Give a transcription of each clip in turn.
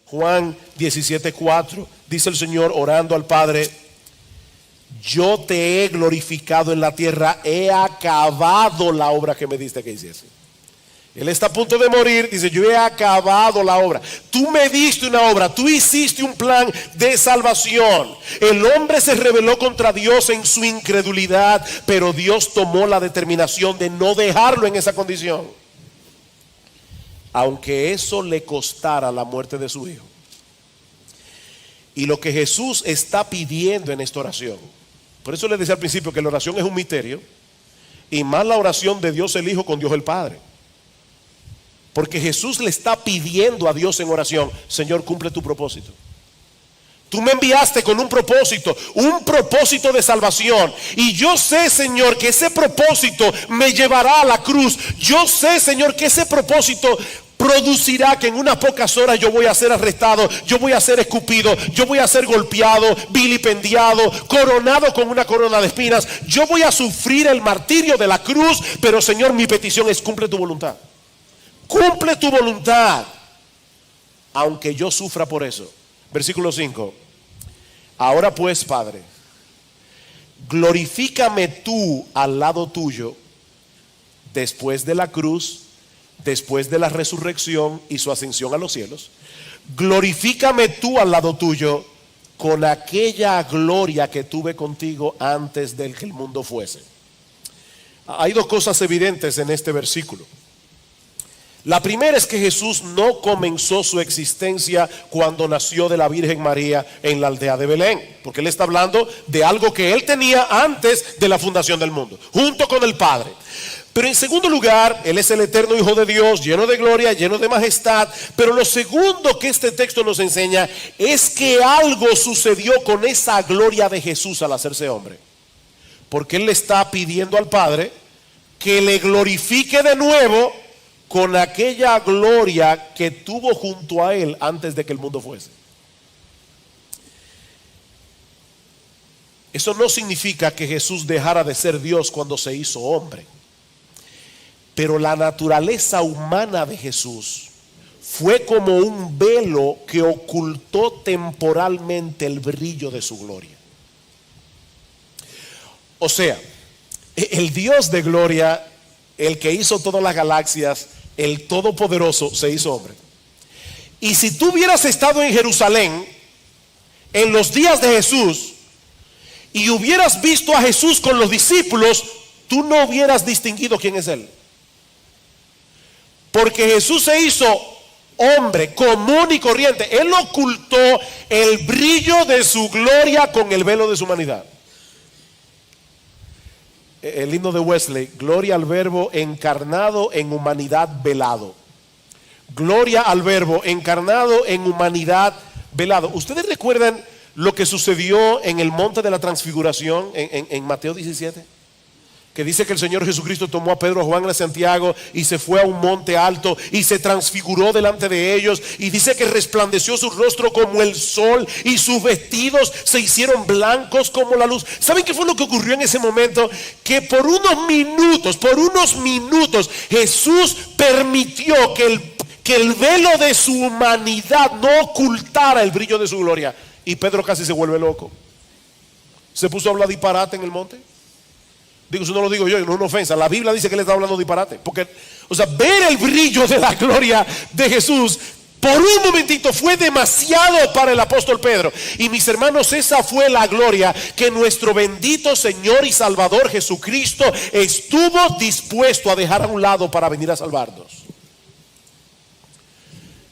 Juan 17:4, dice el Señor orando al Padre: yo te he glorificado en la tierra, he acabado la obra que me diste que hiciese. Él está a punto de morir, dice: yo he acabado la obra. Tú me diste una obra, tú hiciste un plan de salvación. El hombre se rebeló contra Dios en su incredulidad, pero Dios tomó la determinación de no dejarlo en esa condición, aunque eso le costara la muerte de su hijo. Y lo que Jesús está pidiendo en esta oración, por eso les decía al principio que la oración es un misterio, y más la oración de Dios el Hijo con Dios el Padre. Porque Jesús le está pidiendo a Dios en oración: Señor, cumple tu propósito. Tú me enviaste con un propósito de salvación. Y yo sé, Señor, que ese propósito me llevará a la cruz. Yo sé, Señor, que ese propósito producirá que en unas pocas horas yo voy a ser arrestado, yo voy a ser escupido, yo voy a ser golpeado, vilipendiado, coronado con una corona de espinas. Yo voy a sufrir el martirio de la cruz, pero Señor, mi petición es: cumple tu voluntad. Cumple tu voluntad, aunque yo sufra por eso. Versículo 5. Ahora pues, Padre, glorifícame tú al lado tuyo después de la cruz, después de la resurrección y su ascensión a los cielos. Glorifícame tú al lado tuyo con aquella gloria que tuve contigo antes de que el mundo fuese. Hay dos cosas evidentes en este versículo. La primera es que Jesús no comenzó su existencia cuando nació de la Virgen María en la aldea de Belén, porque Él está hablando de algo que Él tenía antes de la fundación del mundo, junto con el Padre. Pero en segundo lugar, Él es el eterno Hijo de Dios, lleno de gloria, lleno de majestad. Pero lo segundo que este texto nos enseña es que algo sucedió con esa gloria de Jesús al hacerse hombre, porque Él le está pidiendo al Padre que le glorifique de nuevo con aquella gloria que tuvo junto a Él antes de que el mundo fuese. Eso no significa que Jesús dejara de ser Dios cuando se hizo hombre, pero la naturaleza humana de Jesús fue como un velo que ocultó temporalmente el brillo de su gloria. O sea, el Dios de gloria, el que hizo todas las galaxias, el Todopoderoso, se hizo hombre. Y si tú hubieras estado en Jerusalén en los días de Jesús y hubieras visto a Jesús con los discípulos, tú no hubieras distinguido quién es Él, porque Jesús se hizo hombre común y corriente. Él ocultó el brillo de su gloria con el velo de su humanidad. El himno de Wesley: gloria al verbo encarnado en humanidad velado. Gloria al verbo encarnado en humanidad velado. ¿Ustedes recuerdan lo que sucedió en el monte de la transfiguración en Mateo 17? Que dice que el Señor Jesucristo tomó a Pedro, a Juan y a Santiago y se fue a un monte alto y se transfiguró delante de ellos, y dice que resplandeció su rostro como el sol y sus vestidos se hicieron blancos como la luz. ¿Saben qué fue lo que ocurrió en ese momento? Que por unos minutos Jesús permitió que el velo de su humanidad no ocultara el brillo de su gloria, y Pedro casi se vuelve loco. Se puso a hablar disparate en el monte. Digo, eso no lo digo yo, no es una ofensa. La Biblia dice que él está hablando disparate. Porque, ver el brillo de la gloria de Jesús por un momentito fue demasiado para el apóstol Pedro. Y mis hermanos, esa fue la gloria que nuestro bendito Señor y Salvador Jesucristo estuvo dispuesto a dejar a un lado para venir a salvarnos.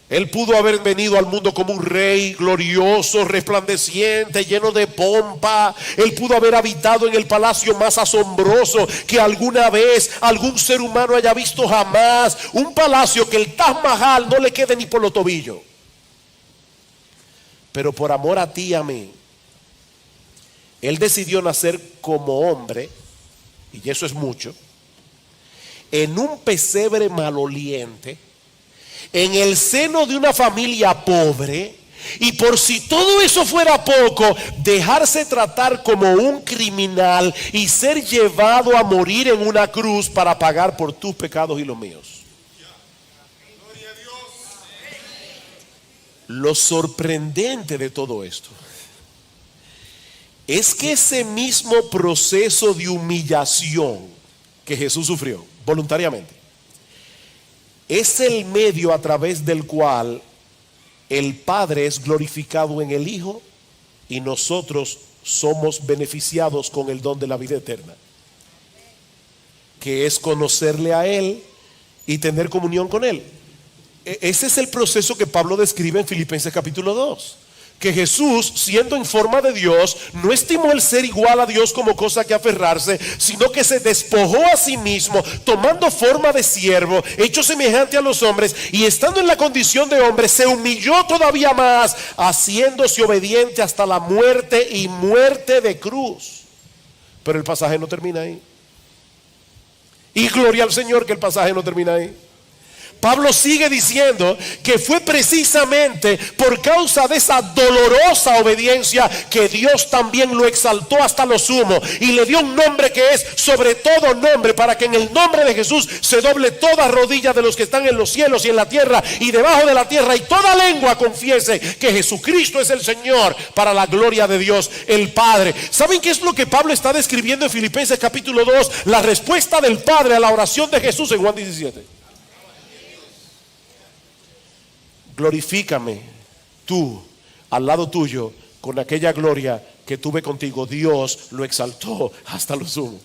Él pudo haber venido al mundo como un rey glorioso, resplandeciente, lleno de pompa. Él pudo haber habitado en el palacio más asombroso que alguna vez algún ser humano haya visto jamás. Un palacio que el Taj Mahal no le quede ni por los tobillos. Pero por amor a ti y a mí, Él decidió nacer como hombre, y eso es mucho, en un pesebre maloliente, en el seno de una familia pobre, y por si todo eso fuera poco, dejarse tratar como un criminal y ser llevado a morir en una cruz para pagar por tus pecados y los míos. Lo sorprendente de todo esto es que ese mismo proceso de humillación que Jesús sufrió voluntariamente es el medio a través del cual el Padre es glorificado en el Hijo y nosotros somos beneficiados con el don de la vida eterna, que es conocerle a Él y tener comunión con Él. Ese es el proceso que Pablo describe en Filipenses capítulo 2. Que Jesús, siendo en forma de Dios, no estimó el ser igual a Dios como cosa que aferrarse, sino que se despojó a sí mismo, tomando forma de siervo, hecho semejante a los hombres, y estando en la condición de hombre, se humilló todavía más, haciéndose obediente hasta la muerte y muerte de cruz. Pero el pasaje no termina ahí. Y gloria al Señor que el pasaje no termina ahí. Pablo sigue diciendo que fue precisamente por causa de esa dolorosa obediencia que Dios también lo exaltó hasta lo sumo y le dio un nombre que es sobre todo nombre, para que en el nombre de Jesús se doble toda rodilla de los que están en los cielos y en la tierra y debajo de la tierra, y toda lengua confiese que Jesucristo es el Señor, para la gloria de Dios el Padre. ¿Saben qué es lo que Pablo está describiendo en Filipenses capítulo 2? La respuesta del Padre a la oración de Jesús en Juan 17. Glorifícame tú al lado tuyo con aquella gloria que tuve contigo. Dios lo exaltó hasta lo sumo.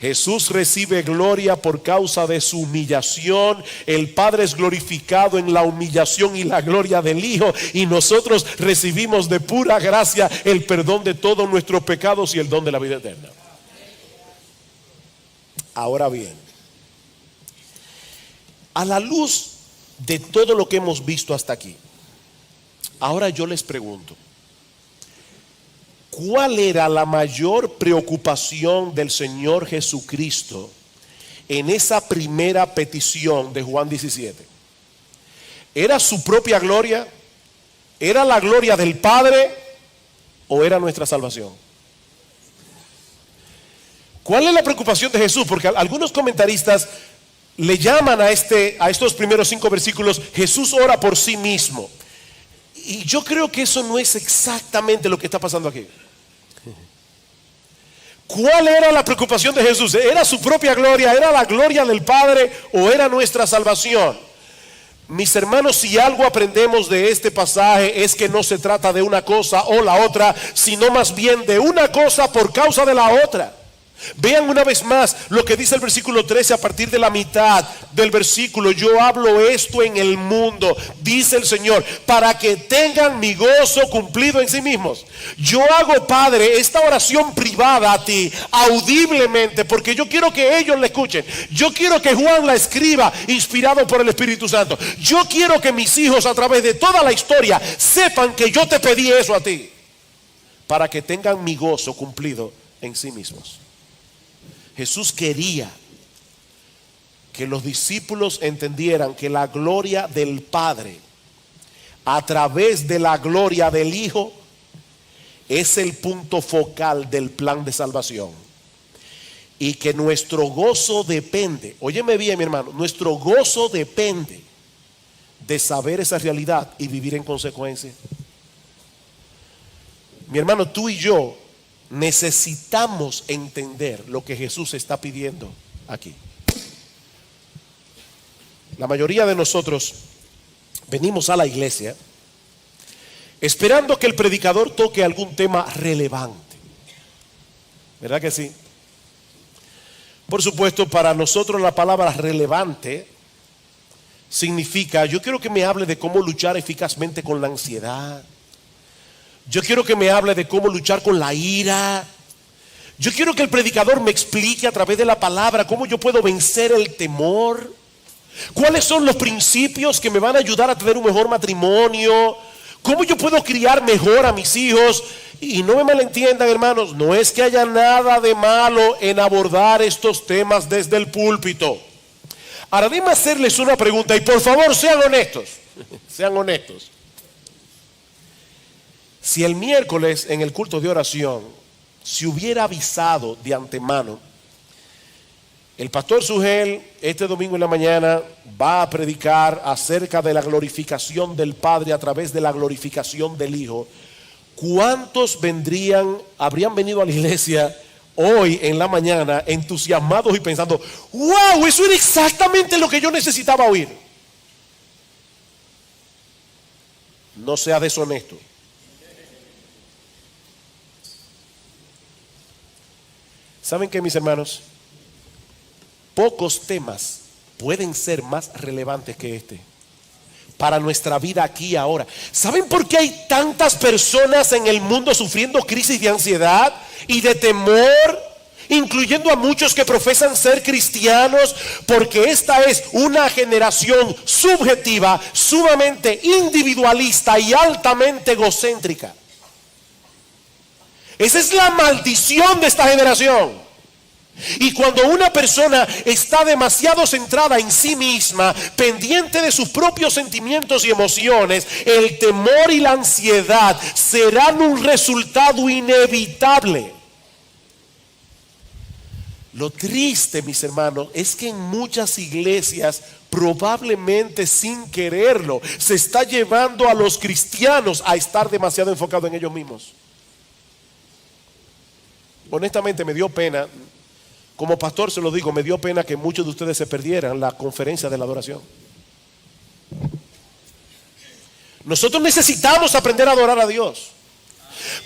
Jesús recibe gloria por causa de su humillación. El Padre es glorificado en la humillación y la gloria del Hijo, y nosotros recibimos de pura gracia el perdón de todos nuestros pecados y el don de la vida eterna. Ahora bien, a la luz de todo lo que hemos visto hasta aquí, ahora yo les pregunto, ¿cuál era la mayor preocupación del Señor Jesucristo en esa primera petición de Juan 17? ¿Era su propia gloria? ¿Era la gloria del Padre? ¿O era nuestra salvación? ¿Cuál es la preocupación de Jesús? Porque algunos comentaristas le llaman a estos primeros 5 versículos: Jesús ora por sí mismo. Y yo creo que eso no es exactamente lo que está pasando aquí. ¿Cuál era la preocupación de Jesús? ¿Era su propia gloria? ¿Era la gloria del Padre? ¿O era nuestra salvación? Mis hermanos, si algo aprendemos de este pasaje es que no se trata de una cosa o la otra, sino más bien de una cosa por causa de la otra. Vean una vez más lo que dice el versículo 13 a partir de la mitad del versículo: yo hablo esto en el mundo, dice el Señor, para que tengan mi gozo cumplido en sí mismos. Yo hago, Padre, esta oración privada a ti, audiblemente, porque yo quiero que ellos la escuchen. Yo quiero que Juan la escriba inspirado por el Espíritu Santo. Yo quiero que mis hijos a través de toda la historia sepan que yo te pedí eso a ti, para que tengan mi gozo cumplido en sí mismos. Jesús quería que los discípulos entendieran que la gloria del Padre a través de la gloria del Hijo es el punto focal del plan de salvación, y que nuestro gozo depende, óyeme bien, mi hermano, nuestro gozo depende de saber esa realidad y vivir en consecuencia. Mi hermano, tú y yo necesitamos entender lo que Jesús está pidiendo aquí. La mayoría de nosotros venimos a la iglesia esperando que el predicador toque algún tema relevante, ¿verdad que sí? Por supuesto, para nosotros la palabra relevante significa: yo quiero que me hable de cómo luchar eficazmente con la ansiedad. Yo quiero que me hable de cómo luchar con la ira. Yo quiero que el predicador me explique a través de la palabra cómo yo puedo vencer el temor. ¿Cuáles son los principios que me van a ayudar a tener un mejor matrimonio? ¿Cómo yo puedo criar mejor a mis hijos? Y no me malentiendan, hermanos, no es que haya nada de malo en abordar estos temas desde el púlpito. Ahora, déjenme hacerles una pregunta, y por favor sean honestos. Sean honestos. Si el miércoles en el culto de oración se hubiera avisado de antemano El pastor Sugel este domingo en la mañana va a predicar acerca de la glorificación del Padre a través de la glorificación del Hijo. ¿Cuántos habrían venido a la iglesia hoy en la mañana entusiasmados y pensando, wow, eso era exactamente lo que yo necesitaba oír? No sea deshonesto. ¿Saben qué, mis hermanos? Pocos temas pueden ser más relevantes que este para nuestra vida aquí y ahora. ¿Saben por qué hay tantas personas en el mundo sufriendo crisis de ansiedad y de temor, incluyendo a muchos que profesan ser cristianos? Porque esta es una generación subjetiva, sumamente individualista y altamente egocéntrica. Esa es la maldición de esta generación. Y cuando una persona está demasiado centrada en sí misma, pendiente de sus propios sentimientos y emociones, el temor y la ansiedad serán un resultado inevitable. Lo triste, mis hermanos, es que en muchas iglesias, probablemente sin quererlo, se está llevando a los cristianos a estar demasiado enfocados en ellos mismos. Honestamente me dio pena. Como pastor se lo digo, me dio pena que muchos de ustedes se perdieran la conferencia de la adoración. Nosotros necesitamos aprender a adorar a Dios,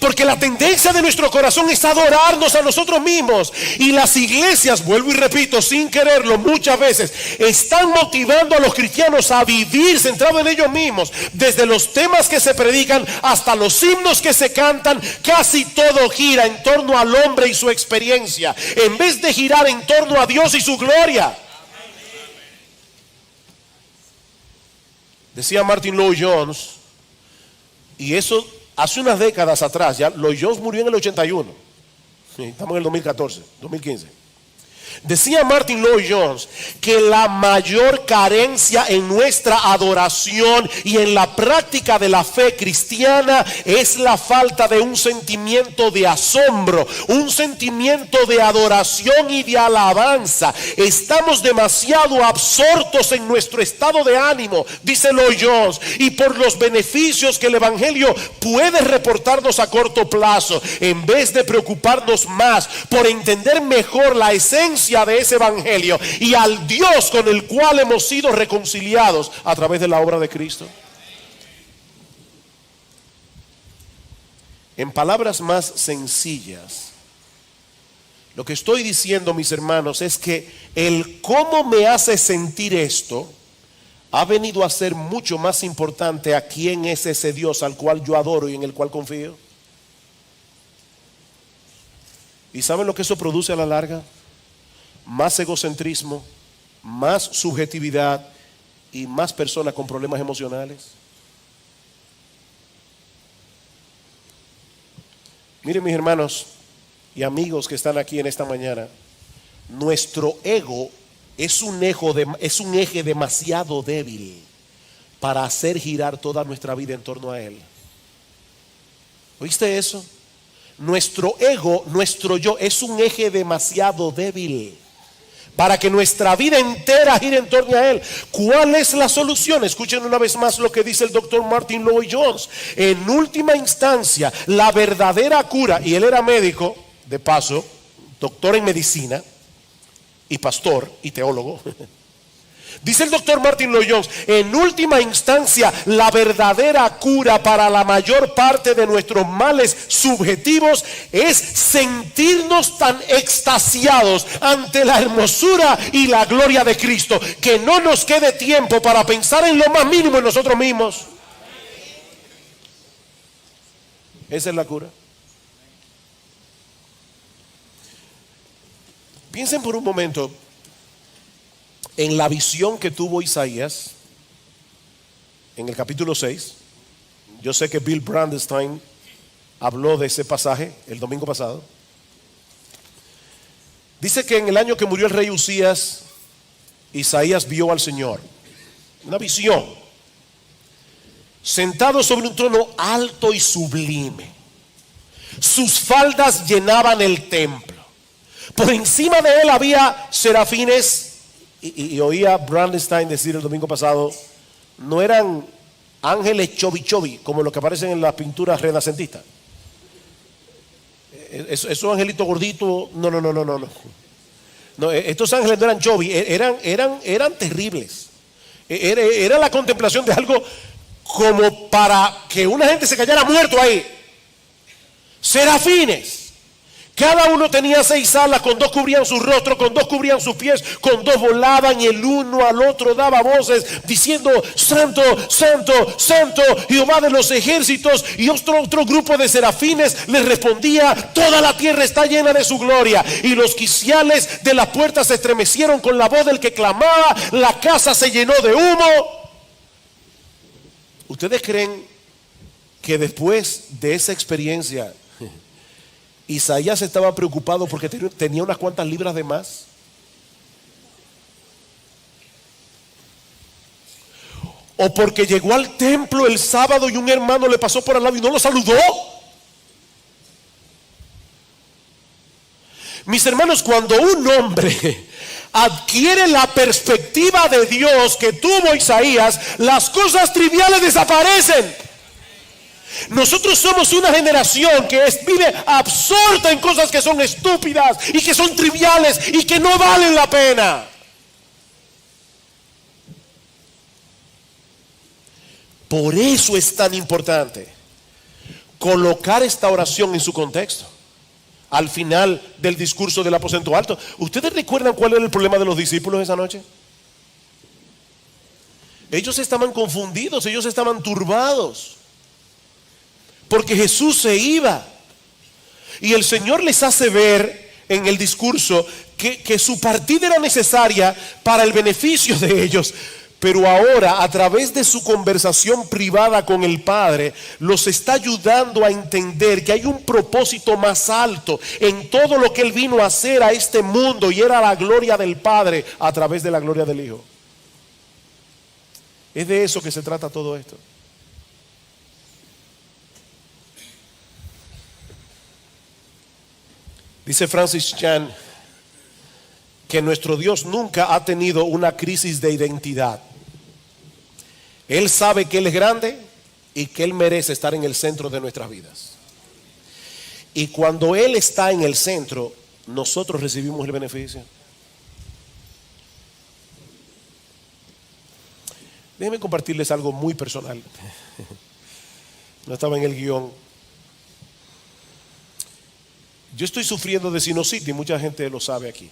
porque la tendencia de nuestro corazón es adorarnos a nosotros mismos. Y las iglesias, vuelvo y repito, sin quererlo, muchas veces están motivando a los cristianos a vivir centrados en ellos mismos. Desde los temas que se predican hasta los himnos que se cantan, casi todo gira en torno al hombre y su experiencia, en vez de girar en torno a Dios y su gloria. Decía Martin Lloyd-Jones, y eso hace unas décadas atrás, ya Lloyd-Jones murió en el 81. Estamos en el 2014, 2015. Decía Martin Lloyd-Jones que la mayor carencia en nuestra adoración y en la práctica de la fe cristiana es la falta de un sentimiento de asombro, un sentimiento de adoración y de alabanza. Estamos demasiado absortos en nuestro estado de ánimo, dice Lloyd-Jones, y por los beneficios que el evangelio puede reportarnos a corto plazo, en vez de preocuparnos más por entender mejor la esencia de ese evangelio y al Dios con el cual hemos sido reconciliados a través de la obra de Cristo. En palabras más sencillas, lo que estoy diciendo, mis hermanos, es que el cómo me hace sentir esto ha venido a ser mucho más importante a quién es ese Dios al cual yo adoro y en el cual confío. ¿Y saben lo que eso produce a la larga? Más egocentrismo, más subjetividad y más personas con problemas emocionales. Miren, mis hermanos y amigos que están aquí en esta mañana, nuestro ego es un eje demasiado débil para hacer girar toda nuestra vida en torno a él. ¿Oíste eso? Nuestro ego, nuestro yo, es un eje demasiado débil para que nuestra vida entera gire en torno a él. ¿Cuál es la solución? Escuchen una vez más lo que dice el doctor Martin Lloyd-Jones. En última instancia, la verdadera cura, y él era médico, de paso, doctor en medicina, y pastor, y teólogo. Dice el doctor Martin Lloyd-Jones, en última instancia, la verdadera cura para la mayor parte de nuestros males subjetivos es sentirnos tan extasiados ante la hermosura y la gloria de Cristo, que no nos quede tiempo para pensar en lo más mínimo en nosotros mismos. Esa es la cura. Piensen por un momento en la visión que tuvo Isaías en el capítulo 6. Yo sé que Bill Brandestein habló de ese pasaje el domingo pasado. Dice que en el año que murió el rey Usías, Isaías vio al Señor, una visión, sentado sobre un trono alto y sublime. Sus faldas llenaban el templo. Por encima de él había serafines. Y oía a Brandenstein decir el domingo pasado, no eran ángeles chovi como los que aparecen en las pinturas renacentistas. Esos angelitos gorditos, no, estos ángeles no eran chovi, eran terribles. Era la contemplación de algo como para que una gente se cayera muerto ahí. Serafines. Cada uno tenía 6 alas, con 2 cubrían su rostro, con 2 cubrían sus pies, con 2 volaban, y el uno al otro daba voces diciendo: Santo, Santo, Santo, Jehová de los ejércitos. Y otro grupo de serafines les respondía: toda la tierra está llena de su gloria. Y los quiciales de las puertas se estremecieron con la voz del que clamaba, la casa se llenó de humo. ¿Ustedes creen que después de esa experiencia Isaías estaba preocupado porque tenía unas cuantas libras de más? ¿O porque llegó al templo el sábado y un hermano le pasó por al lado y no lo saludó? Mis hermanos, cuando un hombre adquiere la perspectiva de Dios que tuvo Isaías, las cosas triviales desaparecen. Nosotros somos una generación que vive absorta en cosas que son estúpidas y que son triviales y que no valen la pena. Por eso es tan importante colocar esta oración en su contexto. Al final del discurso del aposento alto, ¿ustedes recuerdan cuál era el problema de los discípulos esa noche? Ellos estaban confundidos, ellos estaban turbados, porque Jesús se iba. Y el Señor les hace ver en el discurso que su partida era necesaria para el beneficio de ellos. Pero ahora, a través de su conversación privada con el Padre, los está ayudando a entender que hay un propósito más alto en todo lo que Él vino a hacer a este mundo, y era la gloria del Padre a través de la gloria del Hijo. Es de eso que se trata todo esto. Dice Francis Chan que nuestro Dios nunca ha tenido una crisis de identidad. Él sabe que Él es grande y que Él merece estar en el centro de nuestras vidas. Y cuando Él está en el centro, nosotros recibimos el beneficio. Déjenme compartirles algo muy personal. No estaba en el guión. Yo estoy sufriendo de sinusitis, mucha gente lo sabe aquí.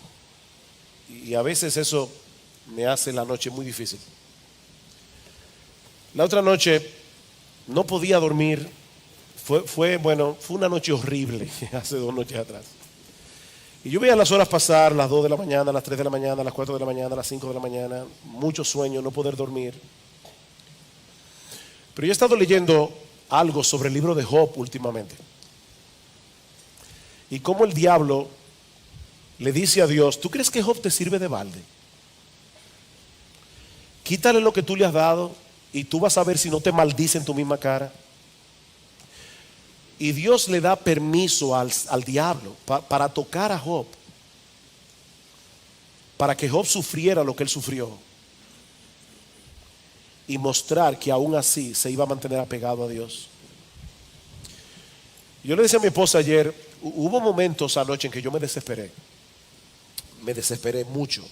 Y a veces eso me hace la noche muy difícil. La otra noche no podía dormir. Fue una noche horrible, hace 2 noches atrás. Y yo veía las horas pasar, las 2 de la mañana, las 3 de la mañana, las 4 de la mañana, las 5 de la mañana, mucho sueño, no poder dormir. Pero yo he estado leyendo algo sobre el libro de Job últimamente. Y cómo el diablo le dice a Dios: ¿tú crees que Job te sirve de balde? Quítale lo que tú le has dado y tú vas a ver si no te maldice en tu misma cara. Y Dios le da permiso al diablo para tocar a Job, para que Job sufriera lo que él sufrió y mostrar que aún así se iba a mantener apegado a Dios. Yo le decía a mi esposa ayer, hubo momentos anoche en que yo me desesperé mucho,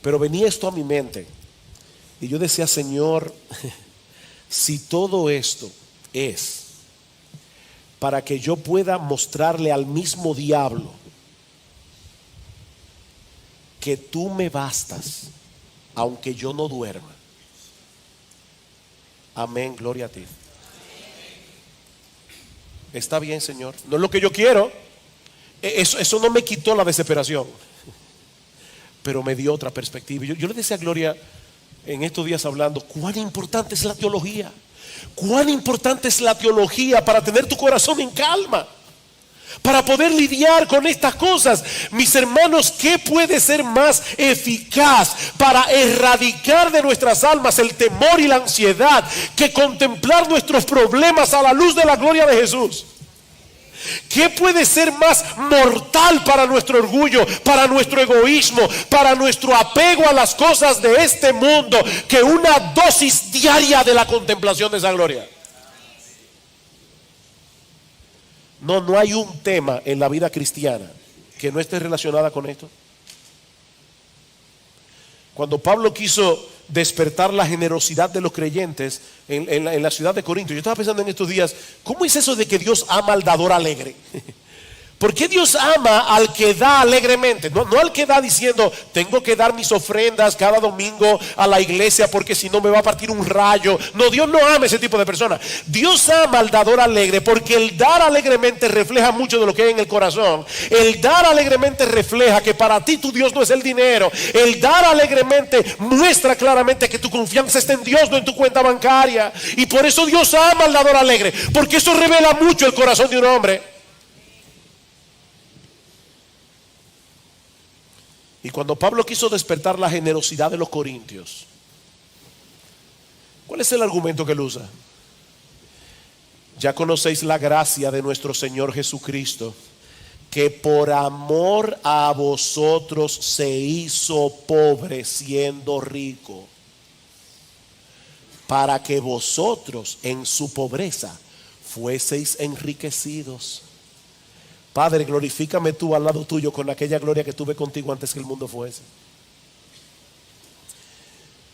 pero venía esto a mi mente y yo decía: Señor, si todo esto es para que yo pueda mostrarle al mismo diablo que tú me bastas, aunque yo no duerma. Amén, gloria a ti. Está bien, Señor, no es lo que yo quiero. Eso no me quitó la desesperación, pero me dio otra perspectiva. Yo le decía a Gloria en estos días hablando, cuán importante es la teología. Cuán importante es la teología para tener tu corazón en calma, para poder lidiar con estas cosas. Mis hermanos, ¿qué puede ser más eficaz para erradicar de nuestras almas el temor y la ansiedad que contemplar nuestros problemas a la luz de la gloria de Jesús? ¿Qué puede ser más mortal para nuestro orgullo, para nuestro egoísmo, para nuestro apego a las cosas de este mundo que una dosis diaria de la contemplación de esa gloria? No hay un tema en la vida cristiana que no esté relacionada con esto. Cuando Pablo quiso despertar la generosidad de los creyentes en la ciudad de Corinto, yo estaba pensando en estos días, ¿cómo es eso de que Dios ama al dador alegre? ¿Por qué Dios ama al que da alegremente? No al que da diciendo, tengo que dar mis ofrendas cada domingo a la iglesia porque si no me va a partir un rayo. No, Dios no ama ese tipo de personas. Dios ama al dador alegre porque el dar alegremente refleja mucho de lo que hay en el corazón. El dar alegremente refleja que para ti tu Dios no es el dinero. El dar alegremente muestra claramente que tu confianza está en Dios, no en tu cuenta bancaria. Y por eso Dios ama al dador alegre, porque eso revela mucho el corazón de un hombre. Y cuando Pablo quiso despertar la generosidad de los corintios, ¿cuál es el argumento que él usa? Ya conocéis la gracia de nuestro Señor Jesucristo, que por amor a vosotros se hizo pobre siendo rico, para que vosotros en su pobreza fueseis enriquecidos. Padre, glorifícame tú al lado tuyo con aquella gloria que tuve contigo antes que el mundo fuese.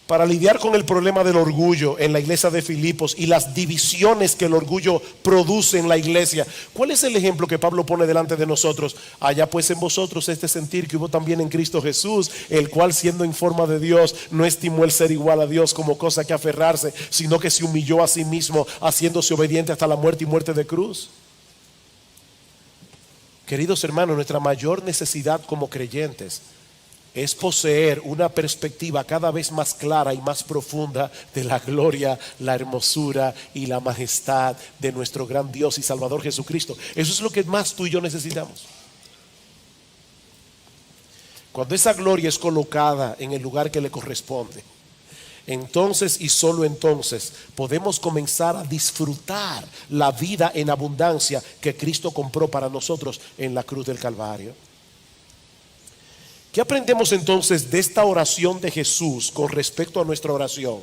Para lidiar con el problema del orgullo en la iglesia de Filipos y las divisiones que el orgullo produce en la iglesia, ¿cuál es el ejemplo que Pablo pone delante de nosotros? Allá pues en vosotros este sentir que hubo también en Cristo Jesús, el cual siendo en forma de Dios no estimó el ser igual a Dios como cosa que aferrarse, sino que se humilló a sí mismo, haciéndose obediente hasta la muerte y muerte de cruz. Queridos hermanos, nuestra mayor necesidad como creyentes es poseer una perspectiva cada vez más clara y más profunda de la gloria, la hermosura y la majestad de nuestro gran Dios y Salvador Jesucristo. Eso es lo que más tú y yo necesitamos. Cuando esa gloria es colocada en el lugar que le corresponde, entonces y solo entonces podemos comenzar a disfrutar la vida en abundancia que Cristo compró para nosotros en la cruz del Calvario. ¿Qué aprendemos entonces de esta oración de Jesús con respecto a nuestra oración?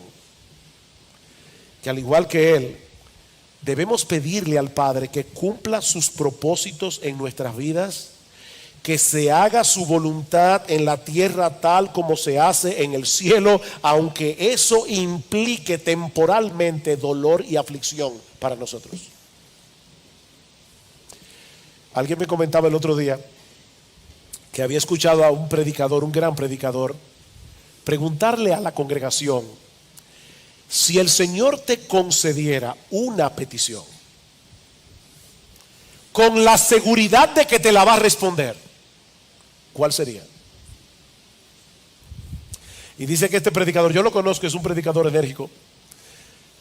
Que al igual que Él, debemos pedirle al Padre que cumpla sus propósitos en nuestras vidas, que se haga su voluntad en la tierra tal como se hace en el cielo, aunque eso implique temporalmente dolor y aflicción para nosotros. Alguien me comentaba el otro día que había escuchado a un predicador, un gran predicador, preguntarle a la congregación: si el Señor te concediera una petición con la seguridad de que te la va a responder, ¿cuál sería? Y dice que este predicador, yo lo conozco, es un predicador enérgico,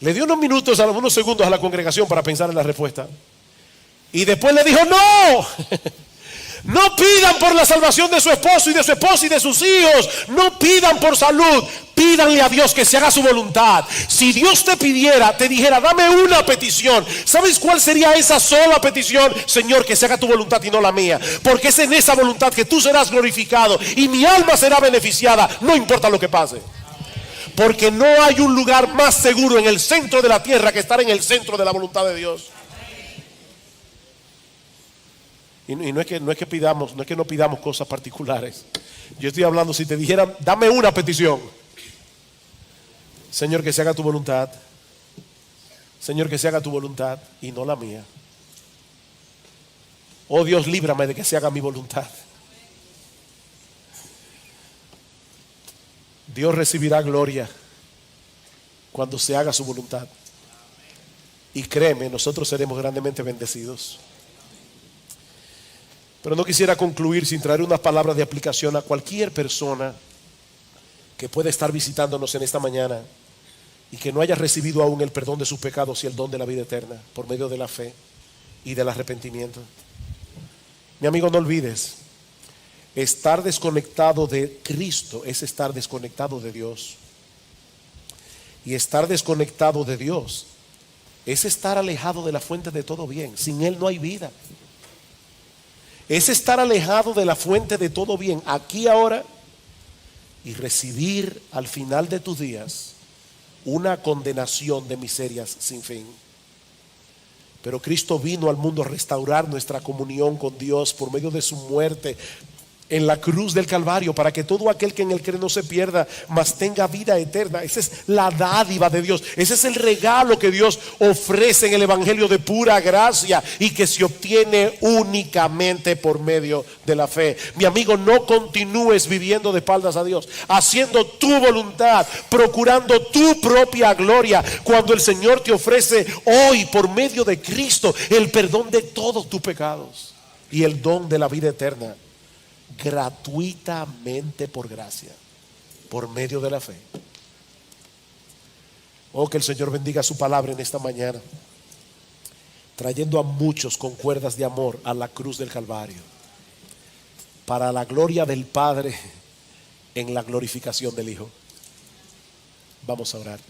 le dio unos minutos, unos segundos a la congregación para pensar en la respuesta. Y después le dijo: no, no pidan por la salvación de su esposo y de su esposa y de sus hijos. No pidan por salud. Pídanle a Dios que se haga su voluntad. Si Dios te pidiera, te dijera: dame una petición, ¿sabes cuál sería esa sola petición? Señor, que se haga tu voluntad y no la mía, porque es en esa voluntad que tú serás glorificado y mi alma será beneficiada, no importa lo que pase. Porque no hay un lugar más seguro en el centro de la tierra que estar en el centro de la voluntad de Dios. Y no es que no pidamos cosas particulares. Yo estoy hablando, si te dijeran: dame una petición, Señor, que se haga tu voluntad. Señor, que se haga tu voluntad y no la mía. Oh Dios, líbrame de que se haga mi voluntad. Dios recibirá gloria cuando se haga su voluntad. Y créeme, nosotros seremos grandemente bendecidos. Pero no quisiera concluir sin traer unas palabras de aplicación a cualquier persona que pueda estar visitándonos en esta mañana y que no haya recibido aún el perdón de sus pecados y el don de la vida eterna por medio de la fe y del arrepentimiento. Mi amigo, no olvides, estar desconectado de Cristo es estar desconectado de Dios. Y estar desconectado de Dios es estar alejado de la fuente de todo bien. Sin Él no hay vida. es estar alejado de la fuente de todo bien, aquí ahora, y recibir al final de tus días una condenación de miserias sin fin. Pero Cristo vino al mundo a restaurar nuestra comunión con Dios por medio de su muerte en la cruz del Calvario, para que todo aquel que en él cree no se pierda, mas tenga vida eterna. Esa es la dádiva de Dios. Ese es el regalo que Dios ofrece en el evangelio de pura gracia y que se obtiene únicamente por medio de la fe. Mi amigo, no continúes viviendo de espaldas a Dios, haciendo tu voluntad, procurando tu propia gloria, cuando el Señor te ofrece hoy por medio de Cristo el perdón de todos tus pecados y el don de la vida eterna, gratuitamente por gracia, por medio de la fe. Oh, que el Señor bendiga su palabra en esta mañana, trayendo a muchos con cuerdas de amor a la cruz del Calvario, para la gloria del Padre en la glorificación del Hijo. Vamos a orar.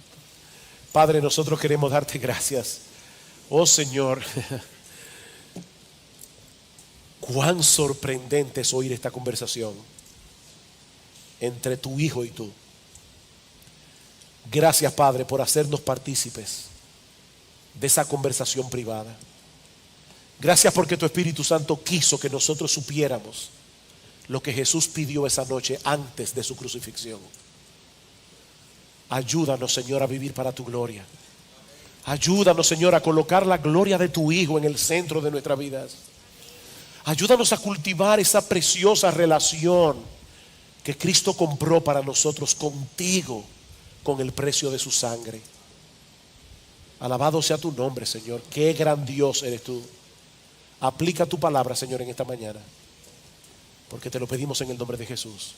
Padre, nosotros queremos darte gracias. Oh Señor, cuán sorprendente es oír esta conversación entre tu Hijo y tú. Gracias, Padre, por hacernos partícipes de esa conversación privada. Gracias porque tu Espíritu Santo quiso que nosotros supiéramos lo que Jesús pidió esa noche antes de su crucifixión. Ayúdanos, Señor, a vivir para tu gloria. Ayúdanos, Señor, a colocar la gloria de tu Hijo en el centro de nuestras vidas. Ayúdanos a cultivar esa preciosa relación que Cristo compró para nosotros contigo con el precio de su sangre. Alabado sea tu nombre, Señor. Qué gran Dios eres tú. Aplica tu palabra, Señor, en esta mañana, porque te lo pedimos en el nombre de Jesús.